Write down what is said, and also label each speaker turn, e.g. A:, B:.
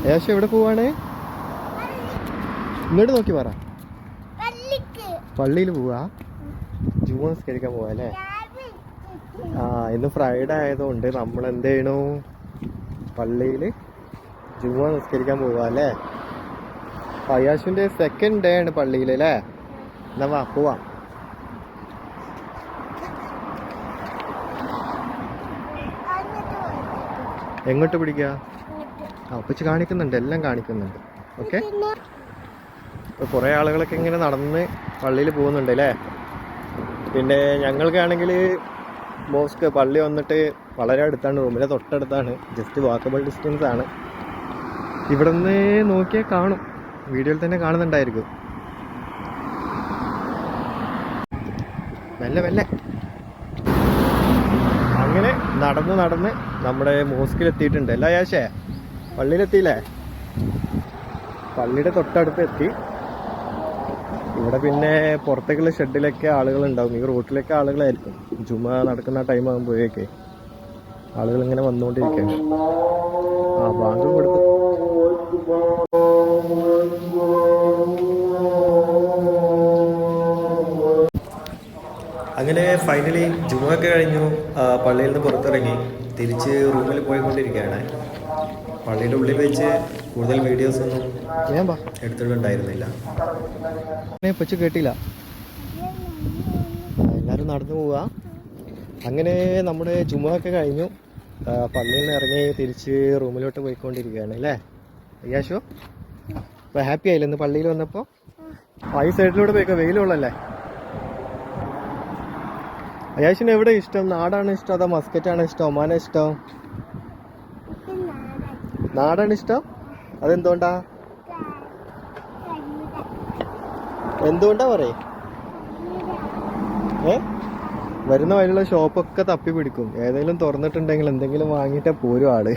A: ഏകദേശം എവിടെ പോവാണ്? ഇങ്ങോട്ട് നോക്കി പറ. പള്ളിയിൽ പോവാ? ജുമാ നിസ്കരിക്കാൻ പോവാ അല്ലേ? ആ, ഇന്ന് ഫ്രൈഡേ ആയതുകൊണ്ട് നമ്മൾ എന്ത് ചെയ്യണു? പള്ളിയിൽ ജുമാ നിസ്കരിക്കാൻ പോവാ അല്ലേ? അയ്യാശുവിന്റെ സെക്കൻഡ് ഡേ ആണ് പള്ളിയിൽ അല്ലേ? എന്നാ വാ പോവാം. എങ്ങോട്ട് പിടിക്കുക? ആ ഉപ്പച്ച് കാണിക്കുന്നുണ്ട്, എല്ലാം കാണിക്കുന്നുണ്ട്. ഓക്കെ, ഇപ്പൊ കുറെ ആളുകളൊക്കെ ഇങ്ങനെ നടന്ന് പള്ളിയിൽ പോകുന്നുണ്ട് അല്ലേ? പിന്നെ ഞങ്ങൾക്കാണെങ്കിൽ മോസ്ക് പള്ളി വന്നിട്ട് വളരെ അടുത്താണ്, റൂമിലെ തൊട്ടടുത്താണ്, ജസ്റ്റ് വാക്കബിൾ ഡിസ്റ്റൻസ് ആണ്. ഇവിടെ നിന്ന് നോക്കിയാൽ കാണും, വീഡിയോയിൽ തന്നെ കാണുന്നുണ്ടായിരിക്കും. മെല്ലെ മെല്ലെ അങ്ങനെ നടന്ന് നമ്മുടെ മോസ്കിലെത്തിയിട്ടുണ്ട്. അല്ല യാശേ, പള്ളിയിലെത്തിയില്ലേ? പള്ളിയുടെ തൊട്ടടുത്ത് എത്തി. ഇവിടെ പിന്നെ പുറത്തേക്കുള്ള ഷെഡിലൊക്കെ ആളുകളുണ്ടാവും, ഈ റോട്ടിലൊക്കെ ആളുകളായിരിക്കും. ജുമാ നടക്കുന്ന ടൈം ആകുമ്പോഴേക്കെ ആളുകൾ ഇങ്ങനെ വന്നുകൊണ്ടിരിക്കുകയാണ്. ആ ബാങ്ക് കൊടുത്തു. അങ്ങനെ ഫൈനലി ജുമാ ഒക്കെ കഴിഞ്ഞു. പള്ളിയിൽ നിന്ന് പുറത്തിറങ്ങി തിരിച്ച് റൂമിൽ പോയിക്കൊണ്ടിരിക്കുകയാണ്. പള്ളിയുടെ ഉള്ളിൽ വെച്ച് കൂടുതൽ വീഡിയോസ് ഒന്നും എടുത്തിട്ടുണ്ടായിരുന്നില്ല. പച്ച കേട്ടില്ല, എല്ലാവരും നടന്നു പോവുക. അങ്ങനെ നമ്മുടെ ജുമാ ഒക്കെ കഴിഞ്ഞു, പള്ളിയിൽ നിന്ന് ഇറങ്ങി തിരിച്ച് റൂമിലോട്ട് പോയിക്കൊണ്ടിരിക്കുകയാണ് അല്ലേ അയ്യാശോ? അപ്പോൾ ഹാപ്പി ആയില്ലേ ഇന്ന് പള്ളിയിൽ വന്നപ്പോൾ? ഈ സൈഡിലൂടെ പോയിക്കോ, വെയിലുള്ളല്ലേ? അയ്യാശിന് എവിടെ ഇഷ്ടം? നാടാണ് ഇഷ്ടം അതോ മസ്കറ്റാണ് ഇഷ്ടം, ഒമാന ഇഷ്ടം? നാടാണ് ഇഷ്ടം. അതെന്തുകൊണ്ടാ? എന്തുകൊണ്ടാ പറയേ? വരുന്ന വഴിയുള്ള ഷോപ്പൊക്കെ തപ്പി പിടിക്കും, ഏതെങ്കിലും തുറന്നിട്ടുണ്ടെങ്കിൽ എന്തെങ്കിലും വാങ്ങിയിട്ടേ പോരും ആള്.